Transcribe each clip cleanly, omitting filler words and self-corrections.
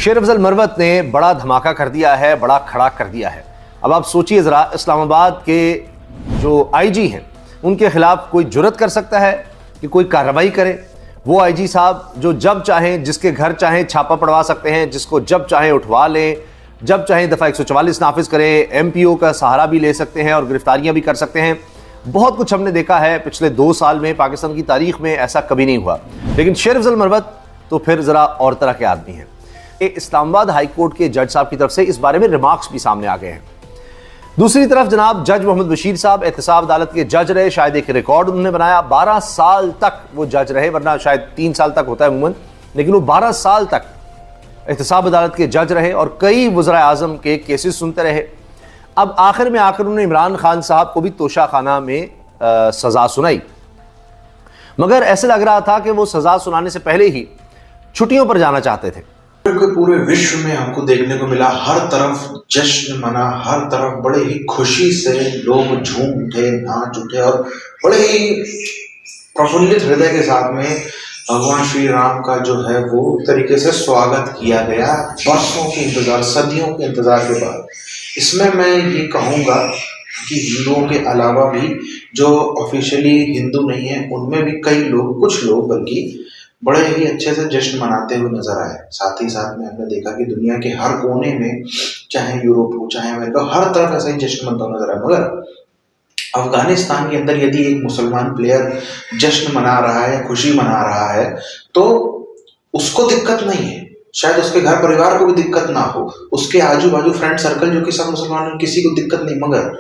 शेर अफजल मरवत ने बड़ा धमाका कर दिया है, बड़ा खड़ा कर दिया है। अब आप सोचिए ज़रा, इस्लामाबाद के जो आईजी हैं उनके खिलाफ कोई जुर्रत कर सकता है कि कोई कार्रवाई करे? वो आईजी साहब जो जब चाहें जिसके घर चाहें छापा पड़वा सकते हैं, जिसको जब चाहें उठवा लें, जब चाहें दफ़ा 144 नाफिज करें, MPO का सहारा भी ले सकते हैं और गिरफ्तारियां भी कर सकते हैं। बहुत कुछ हमने देखा है पिछले 2 साल में, पाकिस्तान की तारीख में ऐसा कभी नहीं हुआ। लेकिन शेर अफजल मरवत तो फिर ज़रा और तरह के आदमी हैं। इस्लामाबाद हाई कोर्ट के जज साहब की तरफ से इस बारे में रिमार्क्स भी सामने आ गए हैं। दूसरी तरफ जनाब जज मोहम्मद बशीर साहब एहतसाब अदालत के जज रहे, शायद एक रिकॉर्ड उन्होंने बनाया। 12 साल तक वो जज रहे, वरना शायद 3 साल तक होता है अमूमन, लेकिन वो 12 साल तक एहतसाब अदालत के जज रहे और कई वज़ीर आज़म के केसेस सुनते रहे। अब आखिर में आकर उन्होंने इमरान खान साहब को भी तोशा खाना में सज़ा सुनाई, मगर ऐसे लग रहा था कि वो सज़ा सुनाने से पहले ही छुट्टियों पर जाना चाहते थे। पूरे विश्व में हमको देखने को मिला, हर तरफ जश्न मना, हर तरफ बड़े ही खुशी से लोग झूम उठे, नाच उठे और बड़े ही प्रफुल्लित हृदय के साथ में भगवान श्री राम का जो है वो तरीके से स्वागत किया गया, बरसों के इंतजार, सदियों के इंतजार के बाद। इसमें मैं ये कहूँगा कि हिंदुओं के अलावा भी जो ऑफिशियली हिंदू नहीं है उनमें भी कई लोग, कुछ लोग बल्कि बड़े ही अच्छे से जश्न मनाते हुए नजर आए। साथ ही साथ में हमने देखा कि दुनिया के हर कोने में, चाहे यूरोप हो चाहे अमेरिका, हर तरफ ऐसा ही जश्न मनता हुआ नजर आया। मगर अफगानिस्तान के अंदर यदि एक मुसलमान प्लेयर जश्न मना रहा है या खुशी मना रहा है तो उसको दिक्कत नहीं है, शायद उसके घर परिवार को भी दिक्कत ना हो, उसके आजू बाजू फ्रेंड सर्कल जो कि सब मुसलमान हैं किसी को दिक्कत नहीं, मगर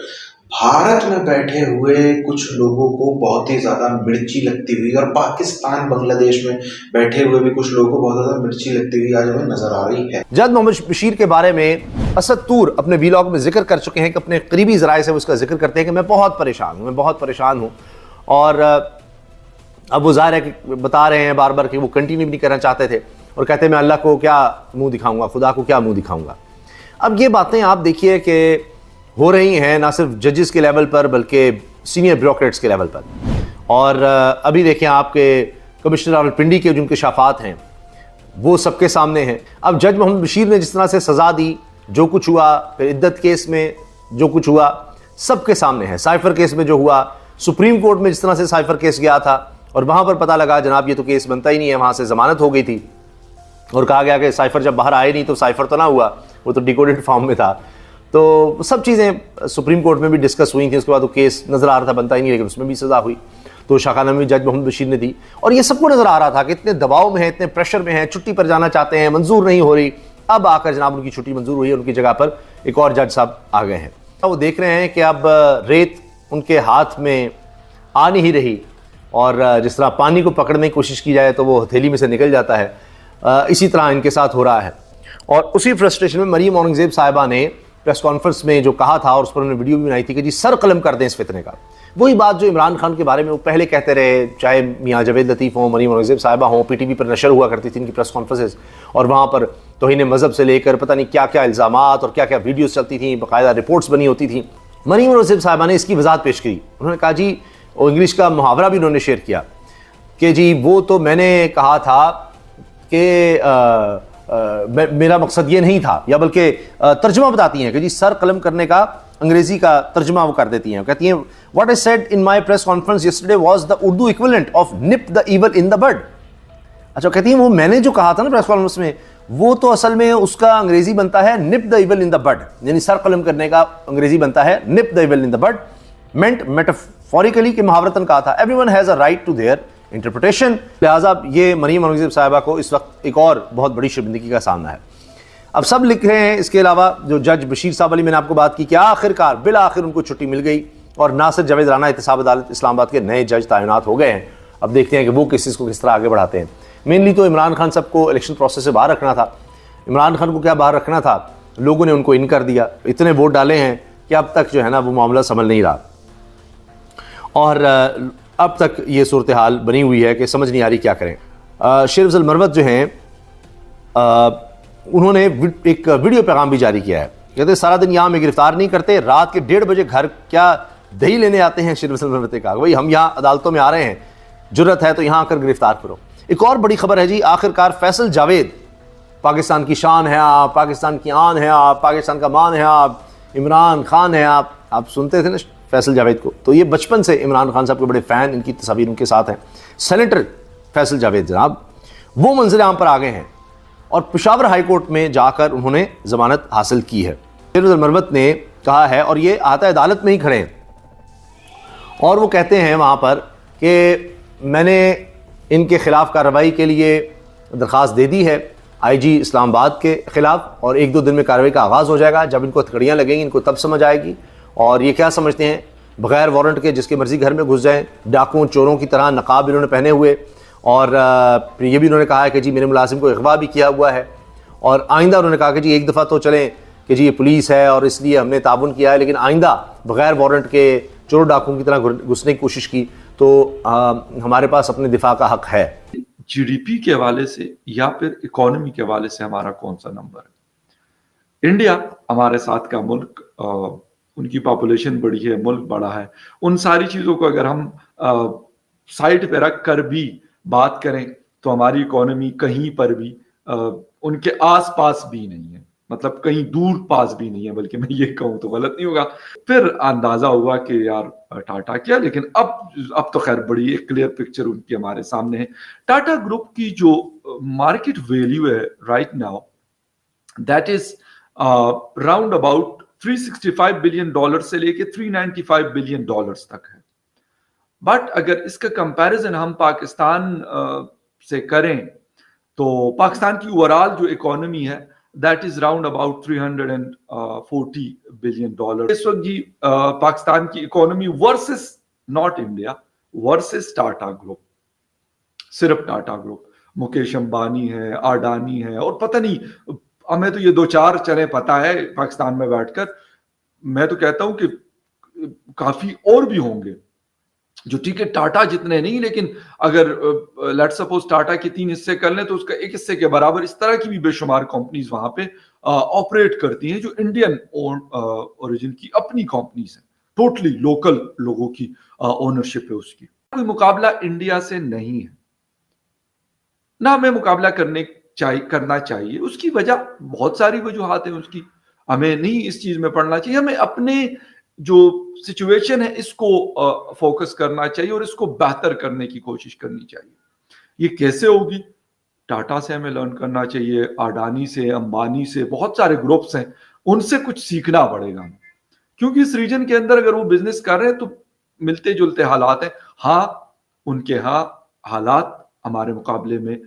भारत में बैठे हुए कुछ लोगों को बहुत ही ज्यादा मिर्ची लगती हुई और पाकिस्तान बांग्लादेश में बैठे हुए भी कुछ लोगों को बहुत ज्यादा मिर्ची लगती हुई आज हमें नजर आ रही है। जज मोहम्मद बशीर के बारे में असद तूर अपने वीलॉग में जिक्र कर चुके हैं कि अपने करीबी ज़राए से उसका जिक्र करते हैं कि मैं बहुत परेशान हूँ और अब वो ज़ाहिर है कि बता रहे हैं बार बार कि वो कंटिन्यू भी नहीं करना चाहते थे और कहते हैं मैं अल्लाह को क्या मुँह दिखाऊंगा, खुदा को क्या मुँह दिखाऊंगा। अब ये बातें आप देखिए कि हो रही हैं ना सिर्फ जजेस के लेवल पर बल्कि सीनियर ब्यूरोक्रेट्स के लेवल पर। और अभी देखें आपके कमिश्नर रावलपिंडी के जो इंकशाफात हैं वो सबके सामने हैं। अब जज मोहम्मद बशीर ने जिस तरह से सज़ा दी, जो कुछ हुआ, फिर इद्दत केस में जो कुछ हुआ, सबके सामने है। साइफर केस में जो हुआ, सुप्रीम कोर्ट में जिस तरह से साइफर केस गया था और वहाँ पर पता लगा जनाब ये तो केस बनता ही नहीं है, वहाँ से ज़मानत हो गई थी और कहा गया कि साइफर जब बाहर आए नहीं तो साइफर तो ना हुआ, वो तो डिकोडेड फॉर्म में था। तो सब चीज़ें सुप्रीम कोर्ट में भी डिस्कस हुई थी। उसके बाद वो केस नज़र आ रहा था बनता ही नहीं, लेकिन उसमें भी सज़ा हुई। तो शाखाना में जज मोहम्मद बशीर ने दी और ये सबको नज़र आ रहा था कि इतने दबाव में है, इतने प्रेशर में है, छुट्टी पर जाना चाहते हैं, मंजूर नहीं हो रही। अब आकर जनाब उनकी छुट्टी मंजूर हुई है, उनकी जगह पर एक और जज साहब आ गए हैं। वो देख रहे हैं कि अब रेत उनके हाथ में आ नहीं रही और जिस तरह पानी को पकड़ने की कोशिश की जाए तो वो हथेली में से निकल जाता है, इसी तरह इनके साथ हो रहा है। और उसी फ्रस्ट्रेशन में मरीम औरंगज़ेब साहिबा ने प्रेस कॉन्फ्रेंस में जो कहा था और उस पर उन्होंने वीडियो भी बनाई थी कि जी सर कलम कर दें इस फितने का। वही बात जो इमरान खान के बारे में वो पहले कहते रहे, चाहे मियाँ जावेद लतीफ़ हों, मरीम औरंगज़ेब साहिबा हों, PTV पर नशर हुआ करती थी इनकी प्रेस कॉन्फ्रेंसेस और वहाँ पर तौहीन मज़हब से लेकर पता नहीं क्या क्या इल्ज़ामात और क्या क्या वीडियोज़ चलती थी, बाकायदा रिपोर्ट्स बनी होती थी। मरीम औरंगज़ेब साहिबा ने इसकी वजाहत पेश की। उन्होंने कहा जी, और इंग्लिश का मुहावरा भी उन्होंने शेयर किया कि जी वो तो मैंने कहा था कि मेरा मकसद ये नहीं था, या बल्कि तर्जुमा बताती हैं कि जी सर कलम करने का अंग्रेजी का तर्जुमा वो कर देती हैं। कहती हैं what I said in my press conference yesterday was the Urdu equivalent of nip the evil in the bud. अच्छा, कहती हैं वो मैंने जो कहा था ना प्रेस कॉन्फ्रेंस में, वो तो असल में उसका अंग्रेजी बनता है nip the evil in the bud, यानी सर कलम करने का अंग्रेजी बनता है nip the evil in the bud, meant metaphorically कि मुहावरतन कहा था। Everyone has a right to their interpretation. लिहाजा ये मरीम औरंगज़ेब साहिबा को इस वक्त एक और बहुत बड़ी शर्मिंदगी का सामना है। अब सब लिख रहे हैं इसके अलावा जो जज बशीर साहब वाली मैंने आपको बात की कि आखिरकार बिल आखिर उनको छुट्टी मिल गई और नासिर जावेद राना एहतसाब अदालत इस्लामाबाद के नए जज तैनात हो गए हैं। अब देखते हैं कि वो केसेस को किस तरह आगे बढ़ाते हैं। मेनली तो इमरान खान साहब को इलेक्शन प्रोसेस से बाहर रखना था। इमरान खान को क्या बाहर रखना था, लोगों ने उनको इन कर दिया। इतने वोट डाले हैं कि अब तक जो है ना वो मामला संभल नहीं रहा और अब तक ये सूरत हाल बनी हुई है कि समझ नहीं आ रही क्या करें। शेर अफजल मरवत जो हैं उन्होंने एक वीडियो पैगाम भी जारी किया है। कहते सारा दिन यहाँ में गिरफ्तार नहीं करते, रात के 1:30 बजे घर क्या दही लेने आते हैं। शेर अफजल मरवत ने कहा भाई हम यहाँ अदालतों में आ रहे हैं, जुर्रत है तो यहाँ आकर गिरफ्तार करो। एक और बड़ी खबर है जी, आखिरकार फैसल जावेद पाकिस्तान की शान है आप, पाकिस्तान की आन है आप, पाकिस्तान का मान है आप, इमरान खान है आप सुनते थे ना फैसल जावेद को। तो ये बचपन से इमरान खान साहब के बड़े फ़ैन, इनकी तस्वीर उनके साथ हैं। सेनेटर फैसल जावेद जनाब वो मंजिल आम पर आ गए हैं और पेशावर हाई कोर्ट में जाकर उन्होंने ज़मानत हासिल की है। मरवत ने कहा है, और ये आता अदालत में ही खड़े हैं, और वो कहते हैं वहाँ पर कि मैंने इनके ख़िलाफ़ कार्रवाई के लिए दरख्वास्त दे दी है आईजी इस्लामाबाद के ख़िलाफ़, और 1-2 दिन में कार्रवाई का आगाज़ हो जाएगा। जब इनको हथकड़ियाँ लगेंगी इनको तब समझ आएगी। और ये क्या समझते हैं, बग़ैर वारंट के जिसके मर्ज़ी घर में घुस जाएँ, डाकुओं चोरों की तरह नकाब इन्होंने पहने हुए, और ये भी उन्होंने कहा है कि जी मेरे मुलाजिम को अगवा भी किया हुआ है। और आइंदा उन्होंने कहा कि जी एक दफ़ा तो चलें कि जी ये पुलिस है और इसलिए हमने ताबुन किया है, लेकिन आइंदा बग़ैर वारंट के चोर डाकुओं की तरह घुसने की कोशिश की तो हमारे पास अपने दिफा का हक है। जीडीपी के हवाले से या फिर इकोनॉमी के हवाले से हमारा कौन सा नंबर है? इंडिया हमारे साथ का मुल्क, उनकी पॉपुलेशन बड़ी है, मुल्क बड़ा है, उन सारी चीज़ों को अगर हम साइड पे रख कर भी बात करें तो हमारी इकोनॉमी कहीं पर भी उनके आस पास भी नहीं है, मतलब कहीं दूर पास भी नहीं है, बल्कि मैं ये कहूँ तो गलत नहीं होगा। फिर अंदाजा हुआ कि यार टाटा क्या, लेकिन अब तो खैर बड़ी एक क्लियर पिक्चर उनकी हमारे सामने है। टाटा ग्रुप की जो मार्केट वैल्यू है right now, that is round about $365 billion से लेके $395 बिलियन तक है। बट अगर इसका कंपैरिजन हम पाकिस्तान से करें तो पाकिस्तान की ओवरऑल जो इकोनॉमी है that is round about $340 billion. इस वक्त जी पाकिस्तान की economy versus not India versus Tata group, सिर्फ टाटा ग्रुप, मुकेश अंबानी है, अडानी है, और पता नहीं हमें तो ये 2-4 चने पता है पाकिस्तान में बैठकर। मैं तो कहता हूं कि काफी और भी होंगे जो, ठीक है टाटा जितने नहीं, लेकिन अगर लेट सपोज टाटा के 3 हिस्से कर लें तो उसका 1 हिस्से के बराबर इस तरह की भी बेशुमार कंपनीज वहां पे ऑपरेट करती हैं जो इंडियन ओरिजिन की अपनी कंपनीज हैं, टोटली लोकल लोगों की ओनरशिप है उसकी। कोई मुकाबला इंडिया से नहीं है, ना हमें मुकाबला करना चाहिए। उसकी वजह बहुत सारी वजूहात हैं उसकी, हमें नहीं इस चीज में पड़ना चाहिए। हमें अपने जो सिचुएशन है इसको फोकस करना चाहिए और इसको बेहतर करने की कोशिश करनी चाहिए। ये कैसे होगी? टाटा से हमें लर्न करना चाहिए, अडानी से, अंबानी से, बहुत सारे ग्रुप्स हैं, उनसे कुछ सीखना पड़ेगा, क्योंकि इस रीजन के अंदर अगर वो बिजनेस कर रहे हैं तो मिलते जुलते हालात हैं। हाँ, उनके हालात हमारे मुकाबले में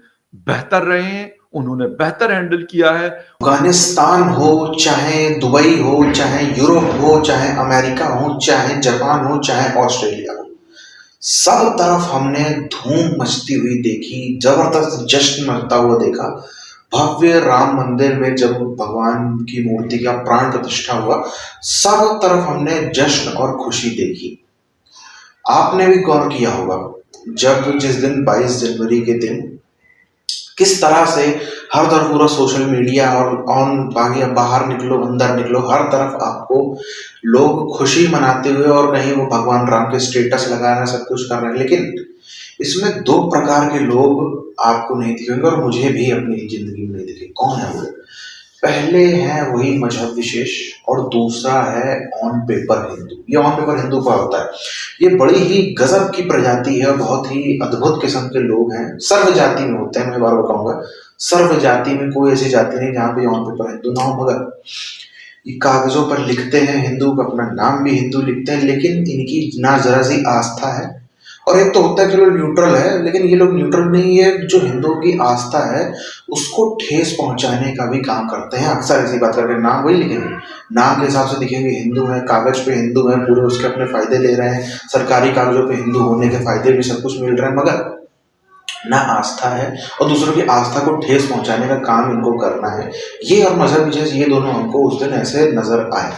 बेहतर रहे हैं, उन्होंने बेहतर हैंडल किया है। अफगानिस्तान हो, चाहे दुबई हो, चाहे यूरोप हो, चाहे अमेरिका हो, चाहे जापान हो, चाहे ऑस्ट्रेलिया हो, सब तरफ हमने धूम मचती हुई देखी, जबरदस्त जश्न मचता हुआ देखा। भव्य राम मंदिर में जब भगवान की मूर्ति का प्राण प्रतिष्ठा हुआ, सब तरफ हमने जश्न और खुशी देखी। आपने भी गौर किया होगा जब जिस दिन 22 जनवरी के दिन किस तरह से हर तरफ पूरा सोशल मीडिया और बाहर निकलो अंदर निकलो, हर तरफ आपको लोग खुशी मनाते हुए, और कहीं वो भगवान राम के स्टेटस लगा रहे हैं, सब कुछ कर रहे हैं। लेकिन इसमें 2 प्रकार के लोग आपको नहीं दिखेंगे और मुझे भी अपनी जिंदगी में नहीं दिखे। कौन है वो? पहले है वही मजहब विशेष और दूसरा है ऑन पेपर हिंदू। ये ऑन पेपर हिंदू का होता है, ये बड़ी ही गजब की प्रजाति है, बहुत ही अद्भुत किस्म के लोग हैं, सर्व जाति में होते हैं। मैं बार बताऊंगा, सर्व जाति में कोई ऐसी जाति नहीं जहाँ पे ऑन पेपर हिंदू ना हो, मगर ये कागजों पर लिखते हैं हिंदू, अपना नाम भी हिंदू लिखते हैं, लेकिन इनकी ना जरा सी आस्था है। और एक तो होता है कि लोग न्यूट्रल है, लेकिन ये लोग न्यूट्रल नहीं है, जो हिंदुओं की आस्था है उसको ठेस पहुंचाने का भी काम करते हैं। अक्सर ऐसी बात करके नाम वही लिखेंगे, नाम के हिसाब से दिखेंगे हिंदू है, कागज पे हिंदू है, पूरे उसके अपने फायदे ले रहे हैं, सरकारी कागजों पे हिंदू होने के फायदे भी सब कुछ मिल रहे हैं, मगर ना आस्था है और दूसरों की आस्था को ठेस पहुंचाने का काम इनको करना है। ये और मजहब विशेष, ये दोनों हमको उस दिन ऐसे नजर आए,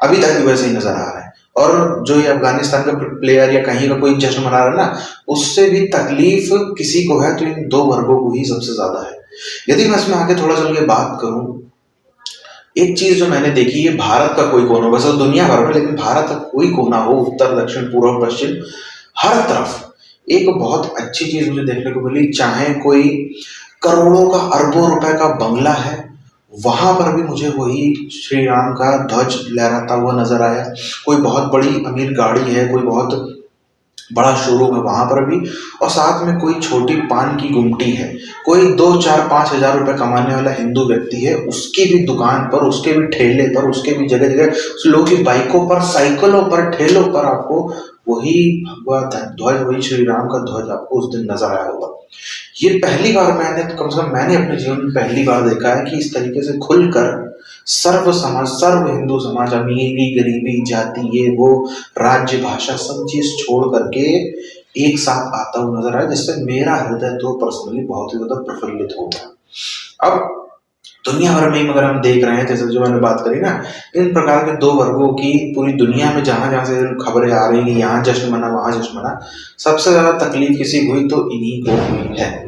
अभी तक भी वैसे ही नजर आ रहा है। और जो ये अफगानिस्तान का प्लेयर या कहीं का कोई जश्न मना रहा है ना, उससे भी तकलीफ किसी को है तो इन 2 वर्गों को ही सबसे ज्यादा है। यदि मैं इसमें आगे थोड़ा चल के बात करूं, एक चीज जो मैंने देखी, ये भारत का कोई कोना, वैसे दुनिया भर में, लेकिन भारत का कोई कोना हो, उत्तर दक्षिण पूर्व पश्चिम, हर तरफ एक बहुत अच्छी चीज मुझे देखने को मिली। चाहे कोई करोड़ों का, अरबों रुपए का बंगला है, वहां पर भी मुझे वही श्री राम का ध्वज लहराता हुआ नजर आया। कोई बहुत बड़ी अमीर गाड़ी है, कोई बहुत बड़ा शोरूम है, वहां पर भी, और साथ में कोई छोटी पान की गुमटी है, कोई 2, 4, 5 हजार रुपए कमाने वाला हिंदू व्यक्ति है, उसकी भी दुकान पर, उसके भी ठेले पर, उसके भी जगह जगह लोगों की बाइकों पर, साइकिलों पर, ठेलों पर आपको वही भगवा ध्वज, वही श्री राम का ध्वज आपको उस दिन नजर आया होगा। ये पहली बार मैंने, कम से कम मैंने अपने जीवन में पहली बार देखा है कि इस तरीके से खुलकर सर्व समाज, सर्व हिंदू समाज, अमीरी गरीबी जाति ये वो राज्य भाषा सब चीज छोड़ करके एक साथ आता हुआ नजर आया, जिससे मेरा हृदय तो पर्सनली बहुत ही ज्यादा प्रफुल्लित हो गया। अब दुनिया भर में अगर हम देख रहे हैं, जैसे जो मैंने बात करी ना, इन प्रकार के दो वर्गों की पूरी दुनिया में जहां जहां से खबरें आ रही हैं, यहाँ जश्न मना वहां जश्न मना, सबसे ज्यादा तकलीफ किसी हुई तो इन्हीं को हुई है।